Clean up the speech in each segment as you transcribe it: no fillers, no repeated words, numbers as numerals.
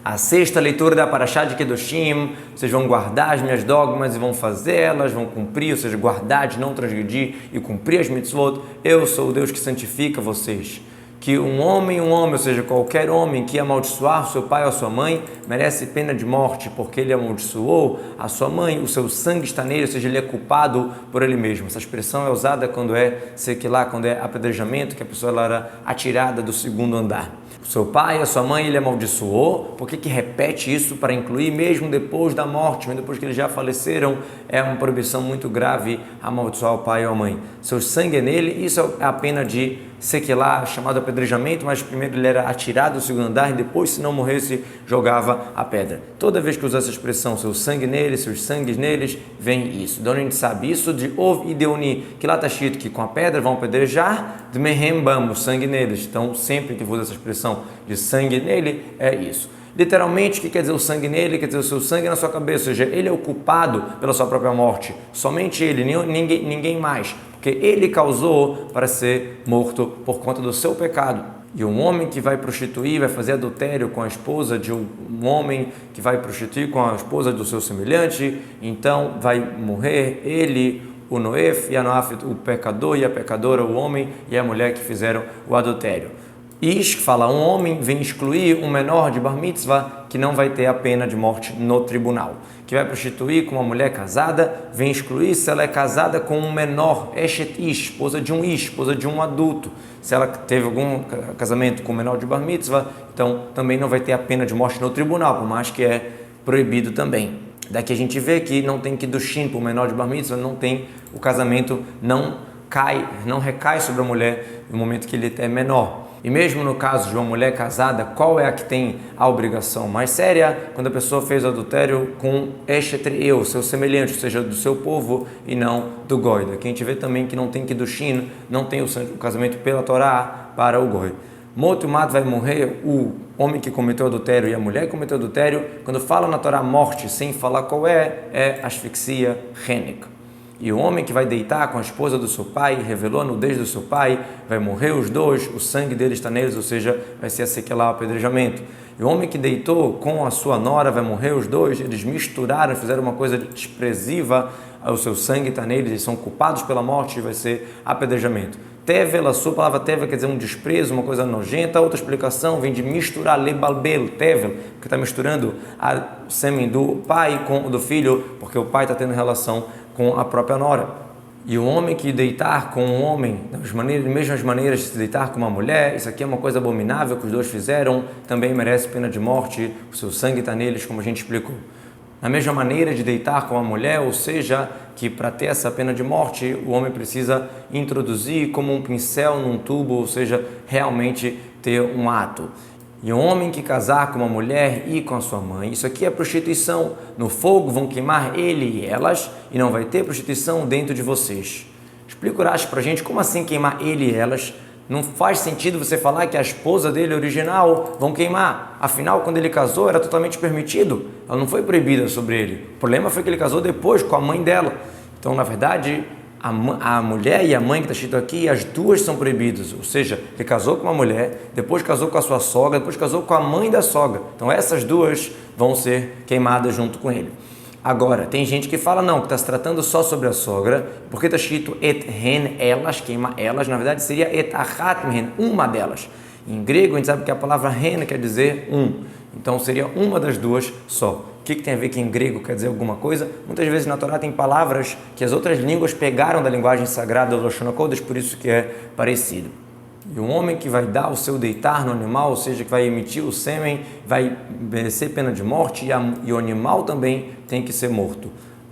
A sexta leitura da Parashá de Kedoshim, vocês vão guardar as minhas dogmas e vão fazê-las, vão cumprir, ou seja, guardar de não transgredir e cumprir as mitzvot. Eu sou o Deus que santifica vocês. Que um homem, ou seja, qualquer homem que amaldiçoar seu pai ou sua mãe, merece pena de morte, porque ele amaldiçoou a sua mãe, o seu sangue está nele, ou seja, ele é culpado por ele mesmo. Essa expressão é usada quando é sequilá, quando é apedrejamento, que a pessoa era atirada do segundo andar. O seu pai, a sua mãe, ele amaldiçoou. Por que repete isso para incluir mesmo depois da morte, mesmo depois que eles já faleceram? É uma proibição muito grave amaldiçoar o pai ou a mãe. Seu sangue é nele, isso é a pena de sequilá, chamado apedrejamento, mas primeiro ele era atirado do segundo andar e depois, se não morresse, jogava a pedra. Toda vez que usa essa expressão, seu sangue neles, seus sangues neles, vem isso. De onde a gente sabe isso? De Ov e Deuni, que lá está escrito que com a pedra vão apedrejar, de Mehembam, o sangue neles. Então, sempre que usa essa expressão de sangue nele, é isso. Literalmente, o que quer dizer o sangue nele? Quer dizer o seu sangue na sua cabeça, ou seja, ele é o culpado pela sua própria morte. Somente ele, ninguém mais. Porque ele causou para ser morto por conta do seu pecado. E um homem que vai prostituir, vai fazer adultério com a esposa de um homem que vai prostituir com a esposa do seu semelhante, então vai morrer ele, o Noef e a Noaf, o pecador e a pecadora, o homem e a mulher que fizeram o adultério. Ish fala, um homem vem excluir um menor de bar mitzvah que não vai ter a pena de morte no tribunal. Que vai prostituir com uma mulher casada, vem excluir se ela é casada com um menor, eshet ish, esposa de um ish, esposa de um adulto. Se ela teve algum casamento com um menor de bar mitzvah, então também não vai ter a pena de morte no tribunal, por mais que é proibido também. Daqui a gente vê que não tem kiddushin para o menor de bar mitzvah, não tem, o casamento não recai sobre a mulher no momento que ele é menor. E mesmo no caso de uma mulher casada, qual é a que tem a obrigação mais séria? Quando a pessoa fez o adultério com eshetrieu, seu semelhante, ou seja, do seu povo e não do goi. Aqui a gente vê também que não tem kiddushin, não tem o casamento pela Torá para o goi. Morto e mato vai morrer o homem que cometeu adultério e a mulher que cometeu adultério. Quando fala na Torá morte, sem falar qual é asfixia henek. E o homem que vai deitar com a esposa do seu pai, revelou a nudez do seu pai, vai morrer os dois, o sangue deles está neles, ou seja, vai ser sequelar o apedrejamento. E o homem que deitou com a sua nora, vai morrer os dois, eles misturaram, fizeram uma coisa desprezível, o seu sangue está neles, eles são culpados pela morte e vai ser apedrejamento. Tevel, a sua palavra tevel quer dizer um desprezo, uma coisa nojenta. Outra explicação vem de misturar, lebalbel, tevel, que está misturando o sêmen do pai com o do filho, porque o pai está tendo relação com a própria nora. E o homem que deitar com um homem, das mesmas maneiras de se deitar com uma mulher, isso aqui é uma coisa abominável que os dois fizeram, também merece pena de morte, o seu sangue está neles, como a gente explicou. Na mesma maneira de deitar com a mulher, ou seja, que para ter essa pena de morte, o homem precisa introduzir como um pincel num tubo, ou seja, realmente ter um ato. E um homem que casar com uma mulher e com a sua mãe, isso aqui é prostituição. No fogo vão queimar ele e elas, e não vai ter prostituição dentro de vocês. Explica o Rashi para a gente, como assim queimar ele e elas? Não faz sentido você falar que a esposa dele original vão queimar. Afinal, quando ele casou, era totalmente permitido. Ela não foi proibida sobre ele. O problema foi que ele casou depois com a mãe dela. Então, na verdade, a mulher e a mãe que está escrito aqui, as duas são proibidas. Ou seja, ele casou com uma mulher, depois casou com a sua sogra, depois casou com a mãe da sogra. Então, essas duas vão ser queimadas junto com ele. Agora, tem gente que fala não, que está se tratando só sobre a sogra, porque está escrito et hen, elas, queima elas, na verdade seria et achat hen, uma delas. Em grego a gente sabe que a palavra hen quer dizer um, então seria uma das duas só. O que tem a ver que em grego quer dizer alguma coisa? Muitas vezes na Torá tem palavras que as outras línguas pegaram da linguagem sagrada do Lashon HaKodesh, por isso que é parecido. E um homem que vai dar o seu deitar no animal, ou seja, que vai emitir o sêmen, vai merecer pena de morte e o animal também tem que ser morto.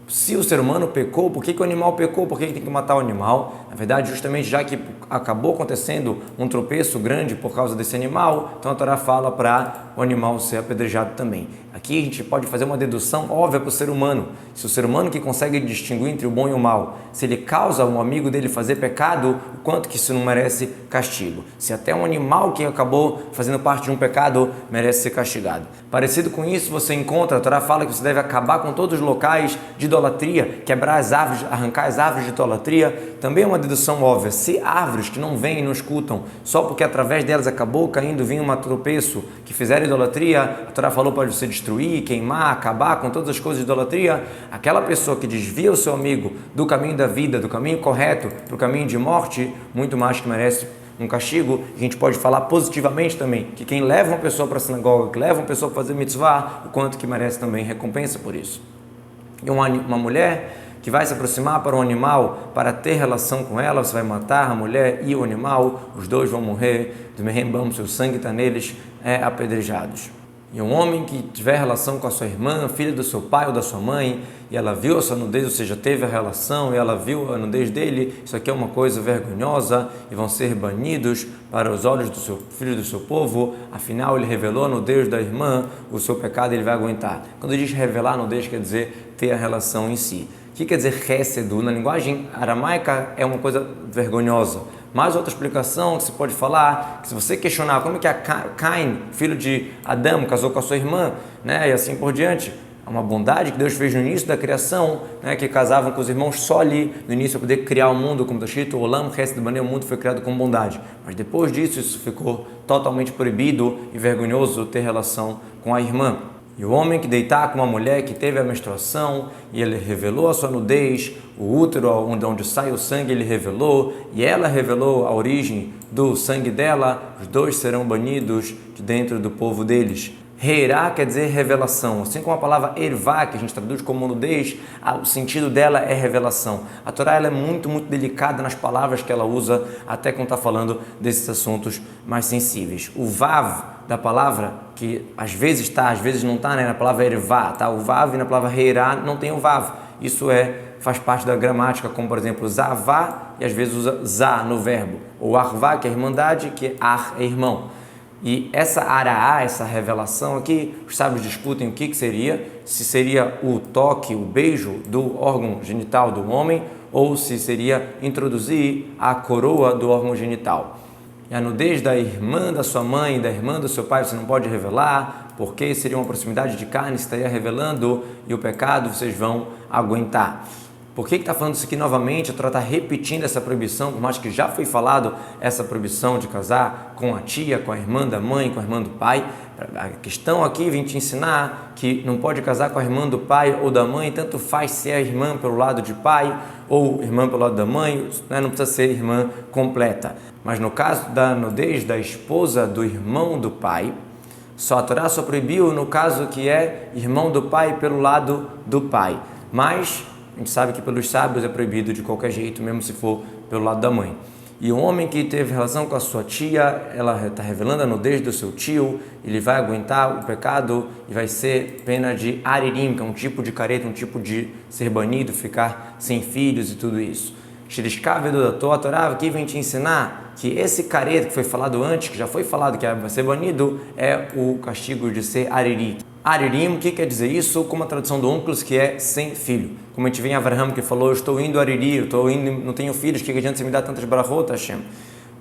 Se o ser humano pecou, por que o animal pecou? Por que tem que matar o animal? Na verdade, justamente já que acabou acontecendo um tropeço grande por causa desse animal, então a Torá fala para o animal ser apedrejado também. Aqui a gente pode fazer uma dedução óbvia para o ser humano. Se o ser humano que consegue distinguir entre o bom e o mal, se ele causa um amigo dele fazer pecado, o quanto que isso não merece castigo. Se até um animal que acabou fazendo parte de um pecado merece ser castigado. Parecido com isso, você encontra, a Torá fala que você deve acabar com todos os locais de idolatria, quebrar as árvores, arrancar as árvores de idolatria. Também é uma dedução óbvia. Se árvores que não veem e não escutam, só porque através delas acabou caindo, vinha um tropeço, que fizeram idolatria, a Torá falou para você destruir, queimar, acabar com todas as coisas de idolatria, aquela pessoa que desvia o seu amigo do caminho da vida, do caminho correto para o caminho de morte, muito mais que merece um castigo. A gente pode falar positivamente também, que quem leva uma pessoa para a sinagoga, que leva uma pessoa para fazer mitzvah, o quanto que merece também recompensa por isso. E uma mulher que vai se aproximar para um animal para ter relação com ela, você vai matar a mulher e o animal, os dois vão morrer, do merrembam, seu sangue está neles, apedrejados. E um homem que tiver relação com a sua irmã, filha do seu pai ou da sua mãe, e ela viu a sua nudez, ou seja, teve a relação e ela viu a nudez dele, isso aqui é uma coisa vergonhosa e vão ser banidos para os olhos do seu filho do seu povo, afinal ele revelou a nudez da irmã, o seu pecado ele vai aguentar. Quando diz revelar a nudez, quer dizer ter a relação em si. O que quer dizer chesed? Na linguagem aramaica é uma coisa vergonhosa. Mais outra explicação que se pode falar, que se você questionar como é que Caim, filho de Adão, casou com a sua irmã, né, e assim por diante, é uma bondade que Deus fez no início da criação, né, que casavam com os irmãos só ali no início para poder criar o mundo, como está escrito, Olam Chesed Banei, o mundo foi criado com bondade. Mas depois disso, isso ficou totalmente proibido e vergonhoso ter relação com a irmã. E o homem que deitar com uma mulher que teve a menstruação e ele revelou a sua nudez, o útero onde sai o sangue ele revelou e ela revelou a origem do sangue dela, os dois serão banidos de dentro do povo deles. Reirá quer dizer revelação, assim como a palavra ervá, que a gente traduz como nudez, o sentido dela é revelação. A Torá ela é muito delicada nas palavras que ela usa, até quando está falando desses assuntos mais sensíveis. O vav da palavra, que às vezes está, às vezes não está, né? Na palavra ervá, tá? O vav e na palavra reirá não tem o vav. Isso faz parte da gramática, como por exemplo zavá, e às vezes usa zá no verbo. Ou arvá, que é irmandade, que ar é irmão. E essa araá, essa revelação aqui, os sábios discutem o que seria, se seria o toque, o beijo do órgão genital do homem, ou se seria introduzir a coroa do órgão genital. E a nudez da irmã da sua mãe, da irmã do seu pai, você não pode revelar, porque seria uma proximidade de carne, você estaria revelando, e o pecado vocês vão aguentar. Por que está falando isso aqui novamente? A Torá está repetindo essa proibição, por mais que já foi falado essa proibição de casar com a tia, com a irmã da mãe, com a irmã do pai. A questão aqui vem te ensinar que não pode casar com a irmã do pai ou da mãe, tanto faz se é irmã pelo lado de pai ou irmã pelo lado da mãe, né? Não precisa ser irmã completa. Mas no caso da nudez da esposa do irmão do pai, a Torá só proibiu no caso que é irmão do pai pelo lado do pai. Mas a gente sabe que pelos sábios é proibido de qualquer jeito, mesmo se for pelo lado da mãe. E o homem que teve relação com a sua tia, ela está revelando a nudez do seu tio, ele vai aguentar o pecado e vai ser pena de aririm, que é um tipo de careta, um tipo de ser banido, ficar sem filhos e tudo isso. A Torá aqui vem te ensinar que esse careta que foi falado antes, que já foi falado que vai ser banido, é o castigo de ser aririm. Aririm, o que quer dizer isso? Como a tradução do Onkelos, que é sem filho. Como a gente vê em Avraham, que falou, eu estou indo ariri, eu estou indo, não tenho filhos, que adianta você me dar tantas brachot, Hashem?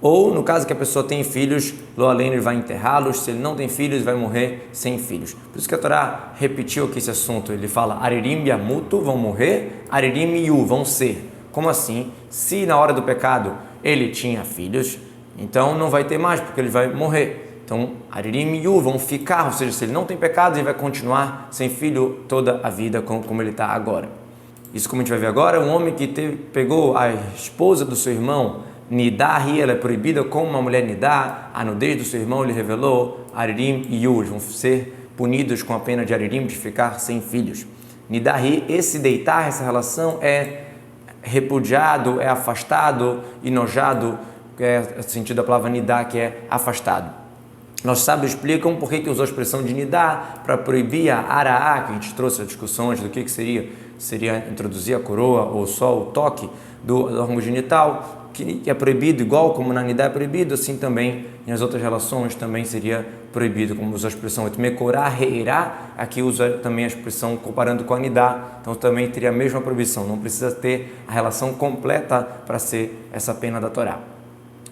Ou, no caso que a pessoa tem filhos, lo além ele vai enterrá-los, se ele não tem filhos, ele vai morrer sem filhos. Por isso que a Torá repetiu aqui esse assunto, ele fala, aririm yamutu, vão morrer, aririm yu, vão ser. Como assim? Se na hora do pecado ele tinha filhos, então não vai ter mais, porque ele vai morrer. Então, aririm yu, vão ficar, ou seja, se ele não tem pecado, ele vai continuar sem filho toda a vida como ele está agora. Isso, como a gente vai ver agora, um homem que pegou a esposa do seu irmão, nidahi, ela é proibida como uma mulher nidá, a nudez do seu irmão ele revelou, aririm yu, eles vão ser punidos com a pena de aririm, de ficar sem filhos. Nidahi, esse deitar, essa relação é repudiado, é afastado, enojado, que é o sentido da palavra nidá, que é afastado. Nossos sábios explicam por que usou a expressão de nidá para proibir a araá, que a gente trouxe a discussão antes do que seria introduzir a coroa ou só o toque do órgão genital. que é proibido, igual como na Nidá é proibido, assim também nas outras relações também seria proibido, como usa a expressão Etmekorá, Reirá, aqui usa também a expressão comparando com a Nidá, então também teria a mesma proibição, não precisa ter a relação completa para ser essa pena da Torá.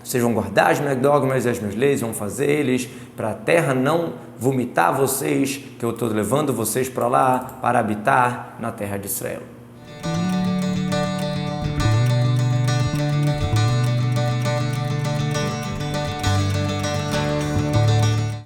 Vocês vão guardar as minhas dogmas e as minhas leis, vão fazer eles para a terra não vomitar vocês, que eu estou levando vocês para lá, para habitar na terra de Israel.